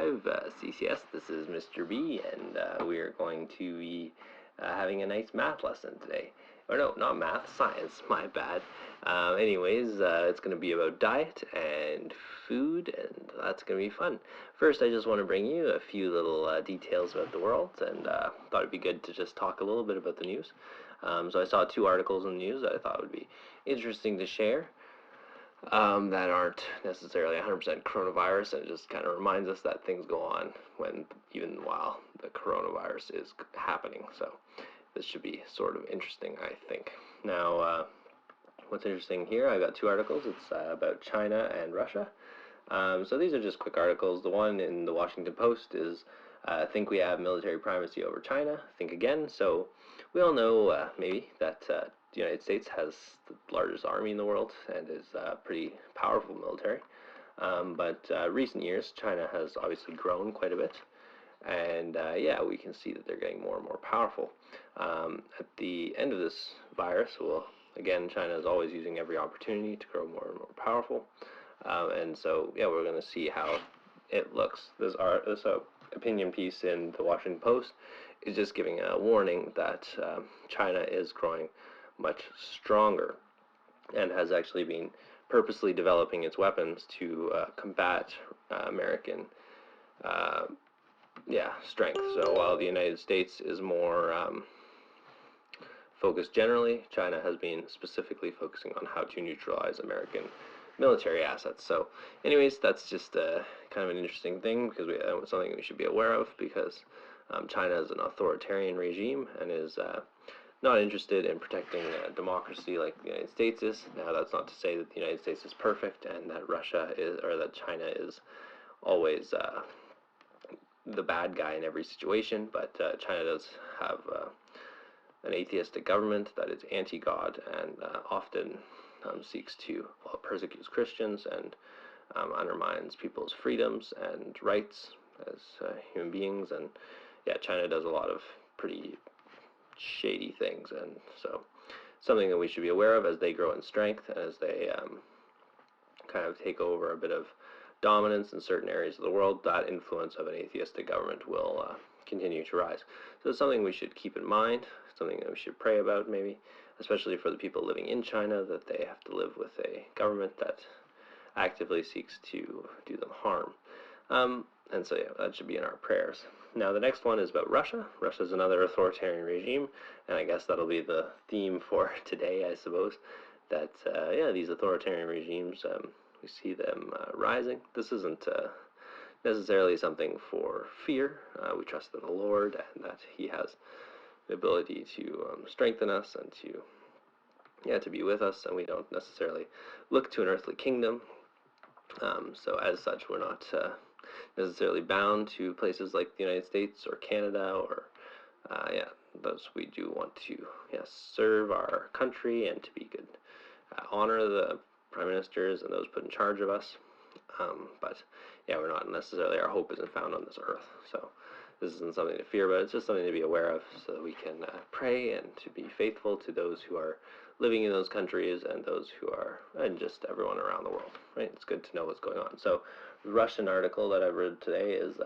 Live, CCS. This is Mr. B, and we are going to be having a nice math lesson today. Or no, not math, science, my bad. Anyways, it's going to be about diet and food, and that's going to be fun. First, I just want to bring you a few little details about the world, and thought it'd be good to just talk a little bit about the news. So I saw two articles in the news that I thought would be interesting to share. That aren't necessarily 100% coronavirus, and it just kind of reminds us that things go on even while the coronavirus is happening. So this should be sort of interesting, I think. Now, what's interesting here, I got two articles. It's about China and Russia. So these are just quick articles. The one in the Washington Post is, think we have military primacy over China, think again. So we all know, maybe, that the United States has the largest army in the world and is a pretty powerful military. But recent years, China has obviously grown quite a bit. And yeah, we can see that they're getting more and more powerful. At the end of this virus, well, again, China is always using every opportunity to grow more and more powerful. And so, yeah, we're going to see how it looks. This opinion piece in the Washington Post is just giving a warning that China is growing much stronger and has actually been purposely developing its weapons to combat American strength. So while the United States is more focused generally, China has been specifically focusing on how to neutralize American military assets. So anyways, that's just kind of an interesting thing, because it's something we should be aware of, because China is an authoritarian regime and is not interested in protecting democracy like the United States is. Now, that's not to say that the United States is perfect and that Russia is, or that China is always the bad guy in every situation, but China does have an atheistic government that is anti-God and often seeks to persecute Christians and undermines people's freedoms and rights as human beings. And yeah, China does a lot of pretty shady things, and so something that we should be aware of as they grow in strength and as they kind of take over a bit of dominance in certain areas of the world. That influence of an atheistic government will continue to rise. So it's something we should keep in mind, something that we should pray about, maybe, especially for the people living in China, that they have to live with a government that actively seeks to do them harm. And so, yeah, that should be in our prayers. Now, the next one is about Russia. Russia is another authoritarian regime, and I guess that'll be the theme for today, I suppose, that, yeah, these authoritarian regimes, we see them rising. This isn't necessarily something for fear. We trust in the Lord and that He has the ability to strengthen us and to be with us, and we don't necessarily look to an earthly kingdom. So as such, we're not necessarily bound to places like the United States or Canada, or those we do want to serve our country and to be good, honor the prime ministers and those put in charge of us. But yeah, we're not necessarily, our hope isn't found on this earth. So this isn't something to fear, but it's just something to be aware of, so that we can pray and to be faithful to those who are living in those countries and those who are, and just everyone around the world, right? It's good to know what's going on. So the Russian article that I read today is,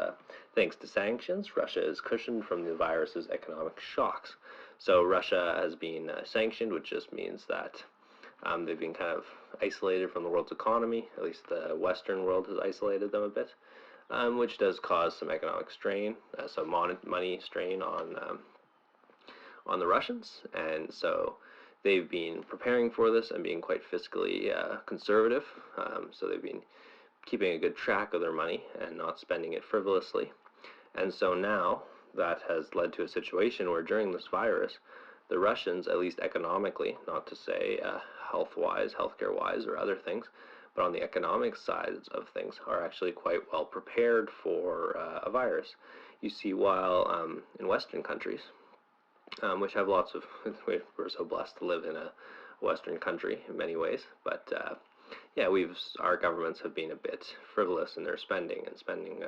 thanks to sanctions, Russia is cushioned from the virus's economic shocks. So Russia has been sanctioned, which just means that they've been kind of isolated from the world's economy. At least the Western world has isolated them a bit, which does cause some economic strain, some money strain on the Russians. And so they've been preparing for this and being quite fiscally conservative. So they've been keeping a good track of their money and not spending it frivolously. And so now that has led to a situation where during this virus, the Russians, at least economically, not to say health-wise, healthcare-wise, or other things, but on the economic sides of things, are actually quite well prepared for a virus. You see, while in Western countries, which have lots of, we're so blessed to live in a Western country in many ways, but yeah, our governments have been a bit frivolous in their spending, and spending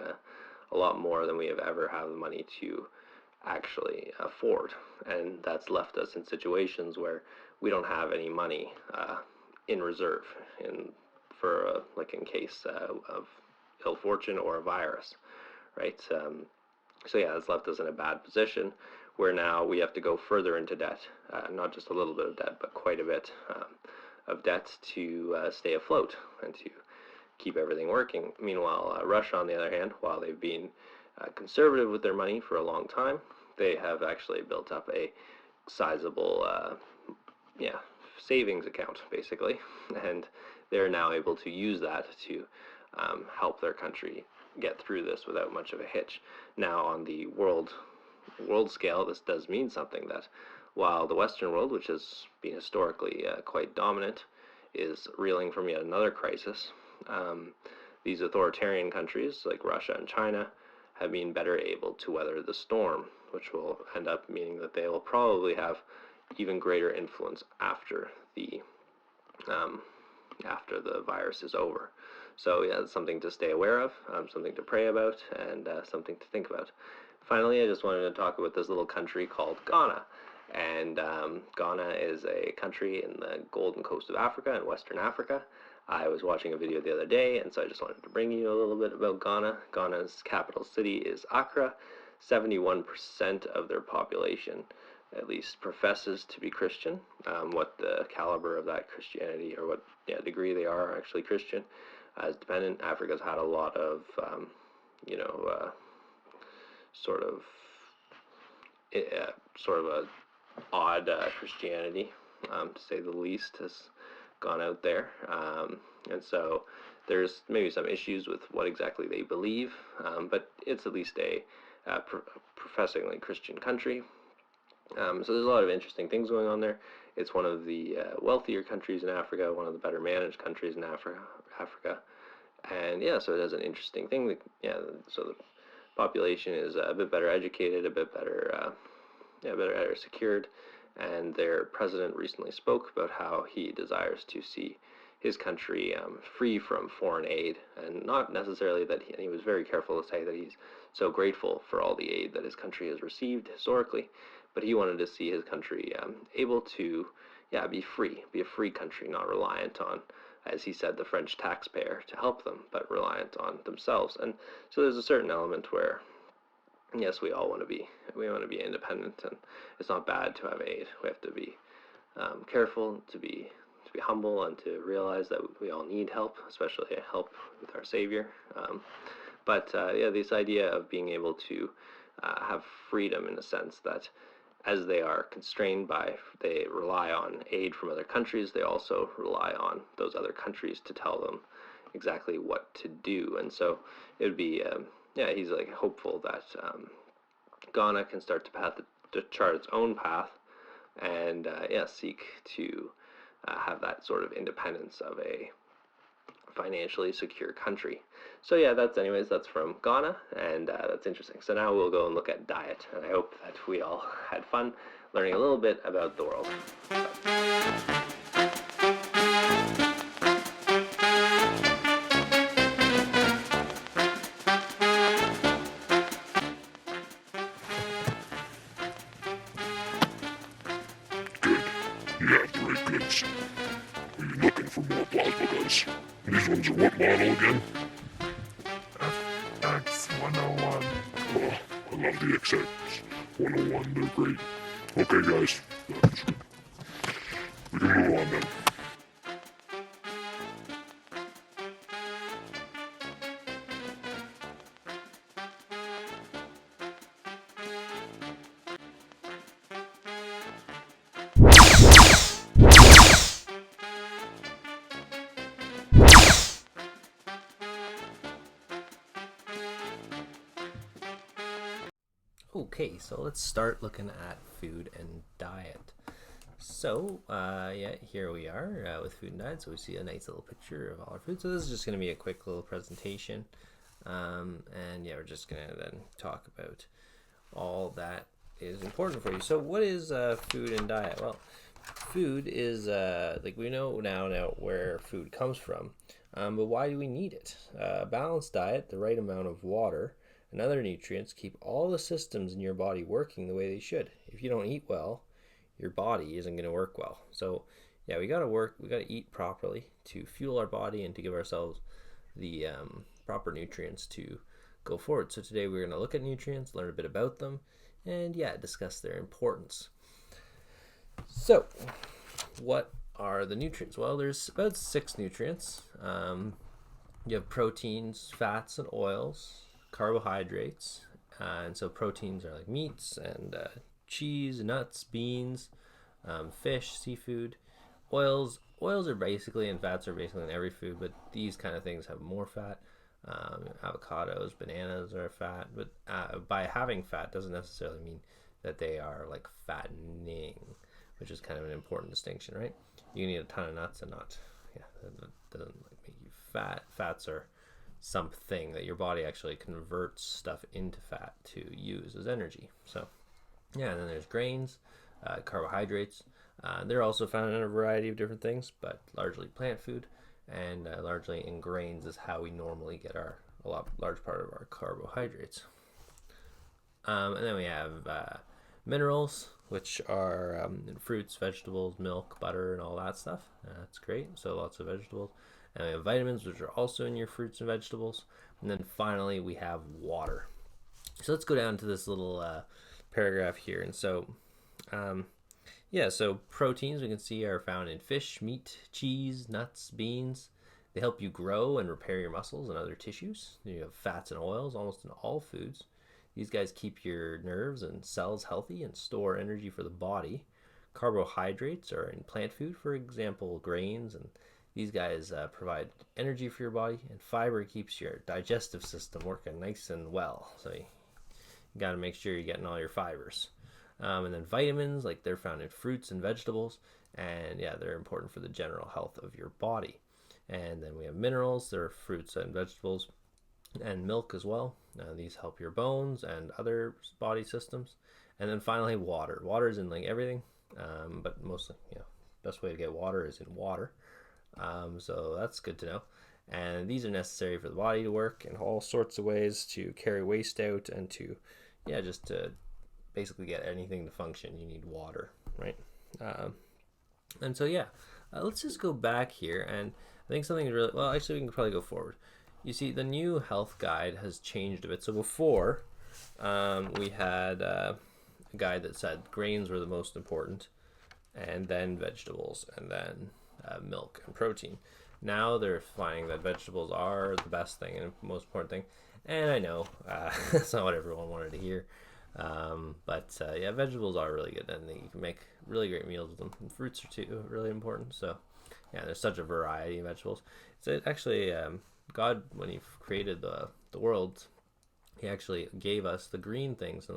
a lot more than we have ever had the money to actually afford, and that's left us in situations where we don't have any money in reserve for like in case of ill fortune or a virus, right? So yeah, it's left us in a bad position where now we have to go further into debt, not just a little bit of debt, but quite a bit of debt to stay afloat and to keep everything working. Meanwhile, Russia, on the other hand, while they've been conservative with their money for a long time, they have actually built up a sizable savings account, basically, and they're now able to use that to help their country get through this without much of a hitch. Now, on the world scale, this does mean something, that while the Western world, which has been historically quite dominant, is reeling from yet another crisis, these authoritarian countries like Russia and China have been better able to weather the storm, which will end up meaning that they will probably have even greater influence after the virus is over. So yeah, it's something to stay aware of, something to pray about, and something to think about. Finally, I just wanted to talk about this little country called Ghana. And Ghana is a country in the Golden Coast of Africa, in Western Africa. I was watching a video the other day, and so I just wanted to bring you a little bit about Ghana. Ghana's capital city is Accra. 71% of their population at least professes to be Christian. What the caliber of that Christianity, or what degree they are actually Christian, is dependent. Africa's had a lot of, sort of a odd Christianity, to say the least, has gone out there, and so there's maybe some issues with what exactly they believe, but it's at least a professingly Christian country. So there's a lot of interesting things going on there. It's one of the wealthier countries in Africa, one of the better managed countries in Africa, and yeah, so it has an interesting thing. So the population is a bit better educated, a bit better, better secured, and their president recently spoke about how he desires to see his country free from foreign aid, and not necessarily that he was very careful to say that he's so grateful for all the aid that his country has received historically, but he wanted to see his country able to be a free country, not reliant on, as he said, the French taxpayer to help them, but reliant on themselves. And so there's a certain element where, yes, we want to be independent, and it's not bad to have aid. We have to be careful, to be humble, and to realize that we all need help, especially help with our Savior. But this idea of being able to have freedom, in a sense that as they are constrained by, they rely on aid from other countries, they also rely on those other countries to tell them exactly what to do. And so it would be, he's like hopeful that Ghana can start to chart its own path, and seek to have that sort of independence of a financially secure country. So yeah, that's from Ghana, and that's interesting. So now we'll go and look at diet, and I hope that we all had fun learning a little bit about the world. Good. You have the right goods. Are you looking for more plasma guns? These ones are what model again? FX101. Oh, I love the XX101. They're great. Okay, guys. We can move on then. Okay, so let's start looking at food and diet. So, here we are with food and diet. So we see a nice little picture of all our food. So this is just going to be a quick little presentation. We're just going to then talk about all that is important for you. So what is food and diet? Well, food is, we know now where food comes from, but why do we need it? A balanced diet, the right amount of water, and other nutrients keep all the systems in your body working the way they should. If you don't eat well, your body isn't going to work well. So we got to eat properly to fuel our body and to give ourselves the proper nutrients to go forward. So today we're going to look at nutrients, learn a bit about them, and discuss their importance. So, what are the nutrients? Well, there's about 6 nutrients. You have proteins, fats, and oils, carbohydrates, and so proteins are like meats and cheese, nuts, beans, fish, seafood. Oils are basically, and fats are basically in every food, but these kind of things have more fat. Avocados, bananas are fat, but by having fat doesn't necessarily mean that they are like fattening, which is kind of an important distinction, right? You can eat a ton of nuts and not, that doesn't like make you fat. Fats are something that your body actually converts stuff into fat to use as energy. So, and then there's grains, carbohydrates. They're also found in a variety of different things, but largely plant food, and largely in grains is how we normally get large part of our carbohydrates. And then we have minerals, which are in fruits, vegetables, milk, butter, and all that stuff. That's great. So lots of vegetables. And we have vitamins, which are also in your fruits and vegetables. And then finally, we have water. So let's go down to this little paragraph here. And so, so proteins we can see are found in fish, meat, cheese, nuts, beans. They help you grow and repair your muscles and other tissues. You have fats and oils almost in all foods. These guys keep your nerves and cells healthy and store energy for the body. Carbohydrates are in plant food, for example, grains, and these guys provide energy for your body. And fiber keeps your digestive system working nice and well. So you got to make sure you're getting all your fibers. And then vitamins, like they're found in fruits and vegetables, and they're important for the general health of your body. And then we have minerals, they're fruits and vegetables, and milk as well. These help your bones and other body systems. And then finally, water. Water is in like everything, but mostly, best way to get water is in water. So that's good to know. And these are necessary for the body to work in all sorts of ways, to carry waste out and to, just to basically get anything to function. You need water, right? And so, let's just go back here. And I think something really, well, actually, we can probably go forward. You see, the new health guide has changed a bit. So before, we had a guide that said grains were the most important, and then vegetables, and then milk and protein. Now they're finding that vegetables are the best thing and most important thing. And I know that's not what everyone wanted to hear. But vegetables are really good, and you can make really great meals with them. And fruits are too really important. So there's such a variety of vegetables. So actually, God, when He created the world, He actually gave us the green things and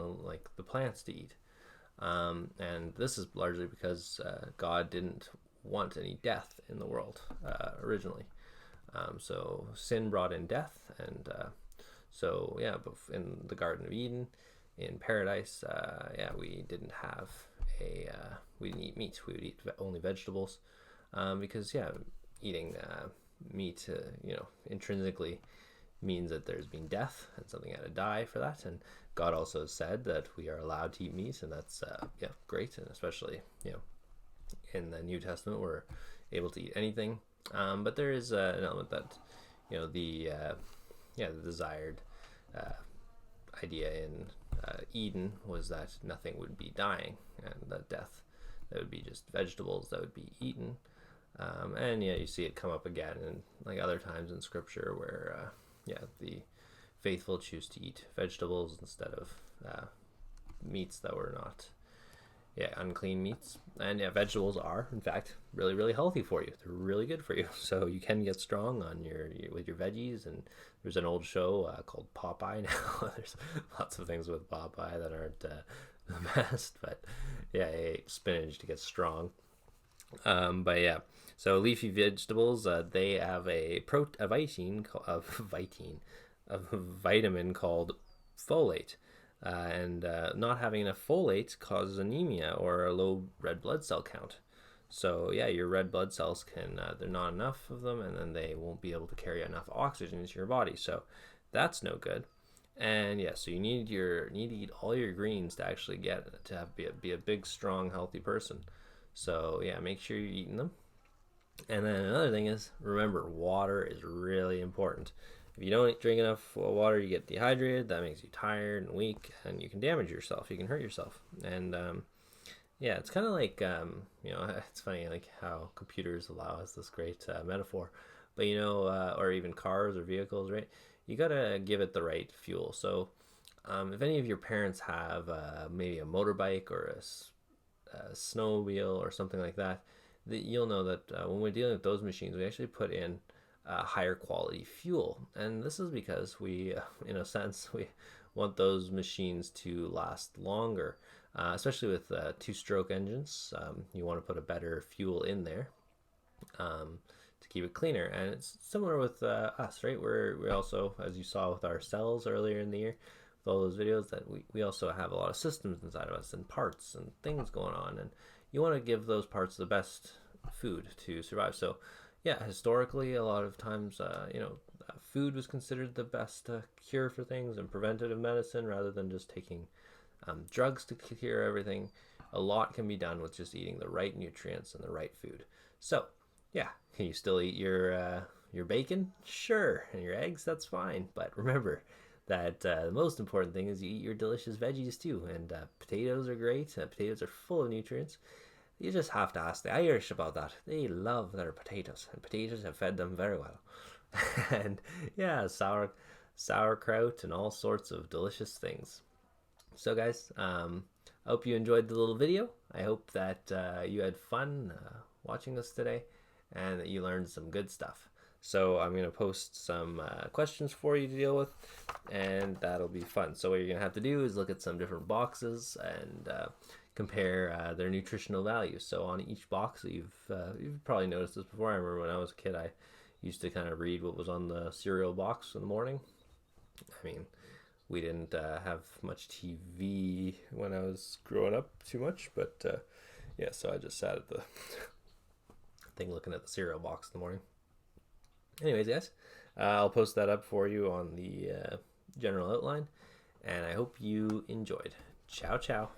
the plants to eat. And this is largely because God didn't want any death in the world originally. So sin brought in death, and in the Garden of Eden, in paradise, we didn't have we didn't eat meat. We would eat only vegetables, because eating meat, intrinsically means that there's been death and something had to die for that. And God also said that we are allowed to eat meat, and that's great. And especially in the New Testament, we're able to eat anything. But there is an element that the desired idea in Eden was that nothing would be dying, and that death, that would be just vegetables that would be eaten. And you see it come up again in like other times in Scripture where the faithful choose to eat vegetables instead of meats that were not unclean meats. And vegetables are in fact really, really healthy for you. They're really good for you, so you can get strong on with your veggies. And there's an old show called Popeye now. There's lots of things with Popeye that aren't the best, but I ate spinach to get strong. So leafy vegetables, they have a vitamin called folate. And not having enough folate causes anemia or a low red blood cell count. So your red blood cells they're not enough of them, and then they won't be able to carry enough oxygen into your body. So that's no good. And so you need to eat all your greens to actually be a big, strong, healthy person. So make sure you're eating them. And then another thing is, remember, water is really important. If you don't drink enough water, you get dehydrated. That makes you tired and weak, and you can damage yourself. You can hurt yourself. And yeah, it's kind of like it's funny like how computers allow us this great metaphor, but or even cars or vehicles, right? You gotta give it the right fuel. So if any of your parents have maybe a motorbike or a snowmobile or something like that, you'll know that when we're dealing with those machines, we actually put in higher quality fuel, and this is because we, in a sense, we want those machines to last longer, especially with two-stroke engines. You want to put a better fuel in there to keep it cleaner, and it's similar with us, right? We also, as you saw with our cells earlier in the year, with all those videos, that we also have a lot of systems inside of us and parts and things going on, and you want to give those parts the best food to survive. So yeah, historically, a lot of times, food was considered the best cure for things and preventative medicine rather than just taking drugs to cure everything. A lot can be done with just eating the right nutrients and the right food. So, yeah, can you still eat your bacon? Sure, and your eggs, that's fine. But remember that the most important thing is you eat your delicious veggies too. And potatoes are great. Potatoes are full of nutrients. You just have to ask the Irish about that. They love their potatoes, and potatoes have fed them very well. And yeah, sauerkraut and all sorts of delicious things. So, guys, I hope you enjoyed the little video. I hope that you had fun watching this today and that you learned some good stuff. So I'm going to post some questions for you to deal with, and that'll be fun. So what you're going to have to do is look at some different boxes and compare their nutritional values. So on each box, you've probably noticed this before. I remember when I was a kid, I used to kind of read what was on the cereal box in the morning. I mean, we didn't have much TV when I was growing up too much, but yeah, so I just sat at the thing looking at the cereal box in the morning. Anyways, guys, I'll post that up for you on the general outline, and I hope you enjoyed. Ciao, ciao.